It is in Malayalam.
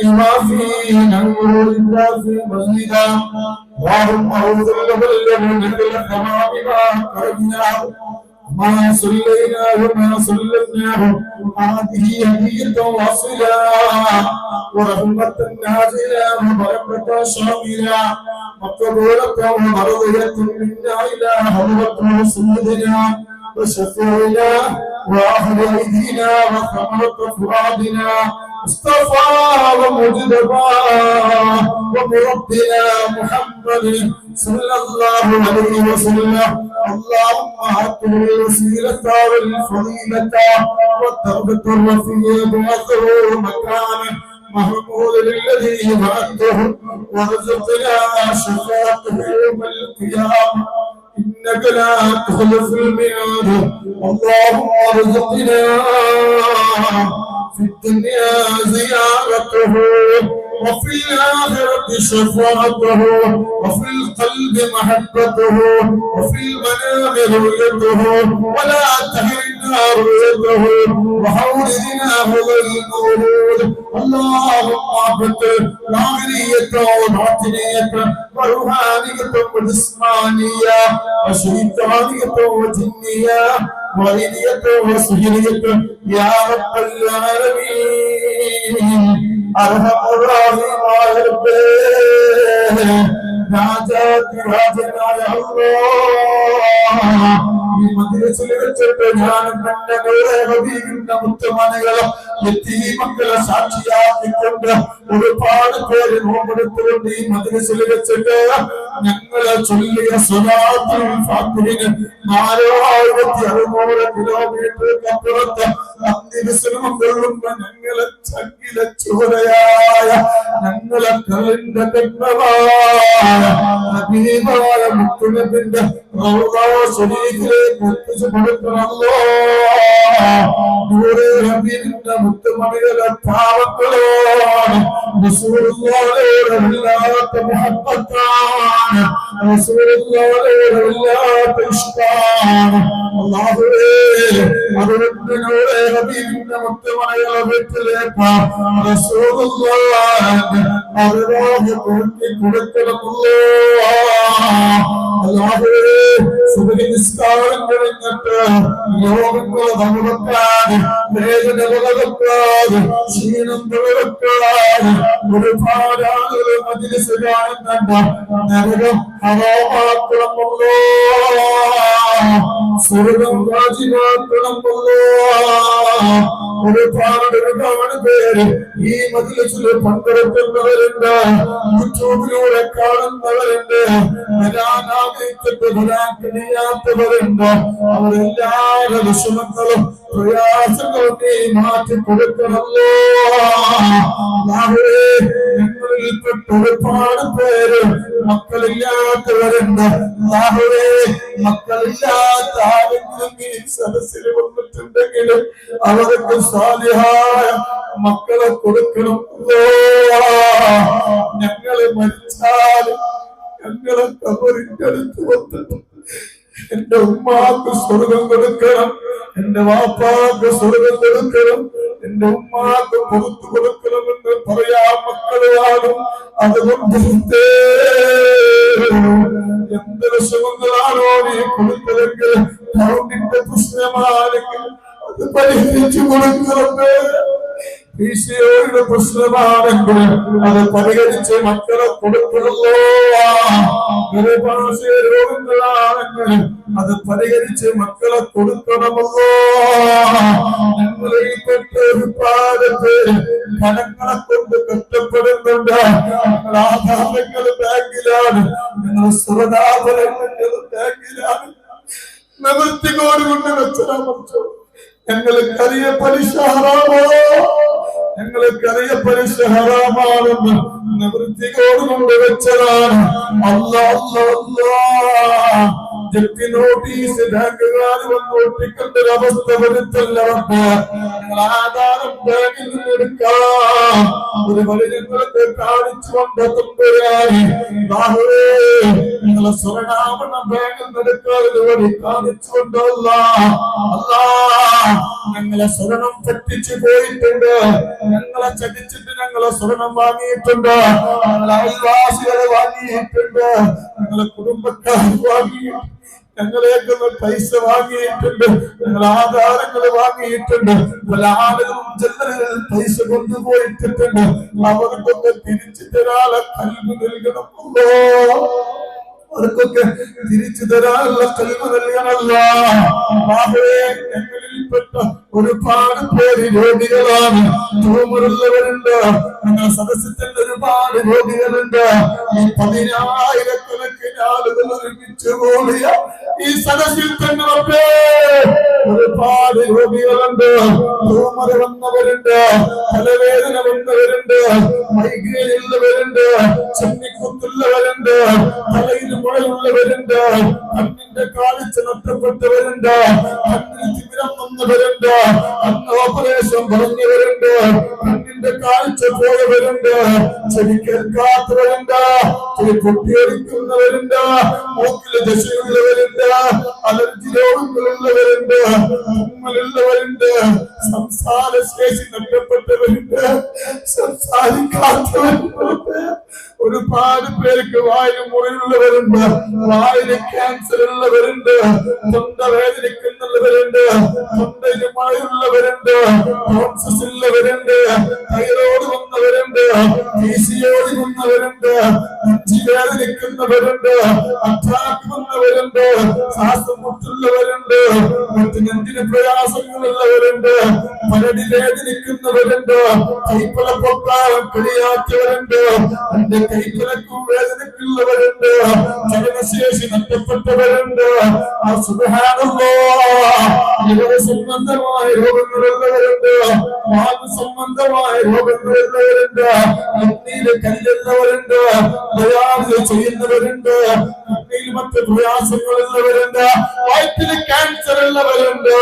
يوافي نور الكافي مزيدا اللهم اغفر لنا الثمام ما قربناه ما صليناه وما صليناه هذه هدية واصلة ورحمة نازلة وبركة شاملة مقبولة ومرضية منا إلى حضرة سيدنا وشفيعنا وأهل أيدينا وثمرة فؤادنا مصطفى ومجتبى ومربنا محمد صلى الله عليه وسلم اللهم اعطه الوسيلة والفضيلة والدرجة الرفيعة وأثره مكانه محمود الذي وعدته وارزقنا شفاعته يوم القيامة إنك لا تخلف الميعاد اللهم ارزقنا في الدنيا زيارته وفي الآخرة شفاعته وفي القلب محبته وفي المنام رؤيته ولا تحرمنا رؤيته وحولنا هدى المولود اللهم اعبد ظاهرية وباطنية وروحانية وجسمانية وشيطانية وجنية وعينية وسحرية يا رب العالمين أرحم الراحمين يا رب ناجات راجنا يا الله ഈ മദ്രസയിൽ വെച്ചിട്ട് ഞാനും ഞങ്ങളുടെ ഹബീബിന്റെ മുത്തമണികളെ യതീമക്കളെ സാക്ഷിയാക്കിക്കൊണ്ട് ഒരുപാട് പേര് നോമ്പെടുത്തുകൊണ്ട് ഈ മദ്രസയിൽ വെച്ചിട്ട് ഞങ്ങളെ ചൊല്ലിയ സ്വലാത്തുൽ ഫാത്തിഹിന് 4600 കിലോമീറ്റർ അപ്പുറത്ത് അന്തിവിശ്രമം കൊള്ളുമ്പോ ഞങ്ങളെ ചങ്കിലെ ചുവടയായ ഞങ്ങളെ കലിന്റെ കണ്ണവായ ഹബീബായ മുത്തുനബിന്റെ റൗള ശരീഫിലേക്ക് എത്തിച്ചു കൊടുക്കണമല്ലോ നൂറെ ഹബീബിന്റെ മുത്തുമണികളെ പാവങ്ങളോട് റസൂലുള്ളാഹിയുടെ വല്ലാത്ത മുഹബ്ബത്താണ് റസൂലുള്ളാഹിയുടെ വല്ലാത്ത ഇഷ്ടാണ് അല്ലാഹുവേ അതുകൊണ്ട് നൂറെ ഹബീബിന്റെ മുത്തുമണികളെ വീട്ടിലേക്ക് റസൂലുള്ളാഹിന്റെ അറിവാഹി കൊടുക്കി കൊടുക്കണമല്ലോ അല്ലാഹുവേ സുബഹി നിസ്കാരം കഴിഞ്ഞിട്ട് രോഗങ്ങളെ തകർക്കാതെ വേദന തകർക്കാതെ ക്ഷീണം തകർക്കാതെ ഒരുപാട് ആളുകൾ മജ്‌ലിസ് കാണുന്നുണ്ട് നരകം ഹറാമാക്കണമല്ലോ സ്വർഗം വാജിബാക്കണമല്ലോ ഒരുപാട് പേര് ഈ മജ്‌ലിസിൽ പങ്കെടുക്കുന്നവരുണ്ട് യൂട്യൂബിലൂടെ കാണുന്നവരുണ്ട് വരാൻ ആഗ്രഹിച്ചിട്ട് വരാൻ കഴിയാത്തവരുണ്ട് അവരെല്ലാവരുടെ വിഷമങ്ങളും പ്രയാസങ്ങളും നീ മാറ്റി കൊടുക്കണമല്ലോ ഞങ്ങളിൽപ്പെട്ട ഒരുപാട് പേര് മക്കളില്ലാത്തവരുണ്ട് മക്കളില്ലാത്ത ആരെങ്കിലും ഈ സദസ്സിൽ വന്നിട്ടുണ്ടെങ്കിലും അവർക്ക് സാലിഹായ മക്കളെ കൊടുക്കണമല്ലോ ഞങ്ങളെ മരിച്ചാലും ഞങ്ങളെ കബറിന്റെ അടുത്ത് വന്നിട്ട് എന്റെ ഉമ്മാക്ക് സ്വർഗം കൊടുക്കണം, എന്റെ വാപ്പാക്ക് സ്വർഗം കൊടുക്കണം, എന്റെ ഉമ്മാക്ക് പുറത്തു കൊടുക്കണമെന്ന് പറയാൻ മക്കളാകും. അതുകൊണ്ട് എന്ത് വിഷമങ്ങളാണോ നീ കൊടുത്തതെങ്കിൽ കൗണ്ടിന്റെ പ്രശ്നമാണെങ്കിൽ അത് പരിഹരിച്ചു കൊടുക്കണമേ. ഈശോയുടെ പ്രശ്നമാണെങ്കിൽ അത് പരിഹരിച്ച് മക്കളെ കൊടുക്കണമല്ലോ. ഗർഭാശയ രോഗങ്ങളാണെങ്കിൽ അത് പരിഹരിച്ച് മക്കളെ കൊടുക്കണമല്ലോ. ഞങ്ങളിൽപ്പെട്ട ഒരുപാട് പേര് കടങ്ങളെ കൊണ്ട് കഷ്ടപ്പെടുന്നുണ്ട്. ഞങ്ങൾ ആധാരങ്ങൾ ബാങ്കിലാണ്, ഞങ്ങൾ സ്വർണ്ണാഭരണങ്ങൾ ബാങ്കിലാണ്. നിവൃത്തികോട് കൊണ്ട് വെച്ചോ ഞങ്ങൾക്കറിയ പലിശ ഹറാമോ, ഞങ്ങൾക്കറിയ പലിശ ഹറാമാണെന്ന് നിവൃത്തികോട് കൊണ്ട് വെച്ചതാണ്. ജപ്തി നോട്ടീസ് ബാങ്കുകാർ വന്ന് ഒട്ടിക്കേണ്ട ഒരവസ്ഥ വരുത്തല്ലവർക്ക്. ഞങ്ങൾ ആധാരം ബാങ്കിൽ നിന്ന് എടുക്കാം, ഒരു വഴി ഞങ്ങൾക്ക് കാണിച്ചു കൊണ്ട് തമ്പുരാനെ നിങ്ങളെ സ്വരണാമണം ബാങ്കിൽ നടക്കാതെ വഴി കാണിച്ചുകൊണ്ടല്ല ഞങ്ങളെ സ്വർണം പറ്റിച്ചു പോയിട്ടുണ്ട്, ഞങ്ങളെ ചതിച്ചിട്ട് ഞങ്ങളെ സ്വർണം വാങ്ങിയിട്ടുണ്ട്, ഞങ്ങളെ അയൽവാസികളെ വാങ്ങിയിട്ടുണ്ട്, ഞങ്ങളെ കുടുംബക്കാർ വാങ്ങിയിട്ടുണ്ട്, ഞങ്ങളേക്ക് പൈസ വാങ്ങിയിട്ടുണ്ട്, ഞങ്ങൾ ആധാരങ്ങൾ വാങ്ങിയിട്ടുണ്ട്, പല ആളുകളും ജനങ്ങളിൽ പൈസ കൊണ്ടുപോയിട്ടുണ്ട്. അവർക്കൊക്കെ തിരിച്ചു തരാനുള്ള കൽവ് നൽകണമല്ലോ, അവർക്കൊക്കെ തിരിച്ചു തരാനുള്ള കഴിവ് നൽകണമല്ല. ഞങ്ങളിൽപ്പെട്ട ഒരുപാട് പേര് രോഗികളാണ്, ട്യൂമറുള്ളവരുണ്ട്, ഞങ്ങൾ സദസ്സിൽ തന്നെ ഒരുപാട് രോഗികളുണ്ട്. ഈ 10,000-കണക്കിന് ആളുകൾ ഒരുമിച്ച് കൂടിയ ഈ സദസ്സിൽ തന്നെ ഒരുപാട് രോഗികളുണ്ട്. ട്യൂമർ വന്നവരുണ്ട്, തലവേദന വന്നവരുണ്ട്, മൈഗ്രേൻ ഉള്ളവരുണ്ട്, ചെന്നിക്കുത്തുള്ളവരുണ്ട്, തലയിൽ മുഴയുള്ളവരുണ്ട്, കണ്ണിന്റെ കാഴ്ച നഷ്ടപ്പെട്ടവരുണ്ട്, കണ്ണിന് തിമിരം വന്നവരുണ്ട്, കണ്ണ് ഓപ്പറേഷൻ പറഞ്ഞവരുണ്ട്, കണ്ണിന്റെ കാഴ്ച പോയവരുണ്ട്, ചെവി കേൾക്കാത്തവരുണ്ട്, ചെവി പൊട്ടിയൊലിക്കുന്നവരുണ്ട്, മൂക്കില് ദശയുള്ളവരുണ്ട്, അലർജി രോഗങ്ങളുള്ളവരുണ്ട്, തുമ്മലുള്ളവരുണ്ട്, സംസാര ശേഷി നഷ്ടപ്പെട്ടവരുണ്ട്, സംസാരിക്കാത്തവരുണ്ട്, ഒരുപാട് പേർക്ക് വായിൽ മുറിയുള്ളവരുണ്ട്, വായിൽ ക്യാൻസർ ഉള്ളവരുണ്ട്, തൊണ്ട വേദനിക്കുന്നുള്ളവരുണ്ട്, തൊണ്ടയിൽ മഴയുള്ളവരുണ്ട്, ടോൺസിസ് ഉള്ളവരുണ്ട്, തൈറോയ്ഡ് വന്നവരുണ്ട്, PCOD വന്നവരുണ്ട്, നെഞ്ചി വേദനിക്കുന്നവരുണ്ട്, അറ്റാക്ക് വന്നവരുണ്ട്, ശ്വാസം മുട്ടുള്ളവരുണ്ട്, മറ്റു നെഞ്ചിന് പ്രയാസങ്ങളുള്ളവരുണ്ട്, പരടി വേദനിക്കുന്നവരുണ്ട്, കൈപ്പല പൊക്കാൻ കഴിയാത്തവരുണ്ട്, എന്റെ കൈപ്പലക്കും വേദനക്കുള്ളവരുണ്ട്, ചലനശേഷി നഷ്ടപ്പെട്ടവരുണ്ട്. സംബന്ധമായ രോഗങ്ങളുള്ളവരുണ്ട്, സംബന്ധമായ രോഗങ്ങളുള്ളവരുണ്ട്, കണ്ണിയില് കല്ലുള്ളവരുണ്ട്, ഡയാലിസിസ് ചെയ്യുന്നവരുണ്ട്, കണ്ണിയിൽ മറ്റ് പ്രയാസങ്ങളുള്ളവരുണ്ട്, വയറ്റില് ക്യാൻസർ ഉള്ളവരുണ്ട്.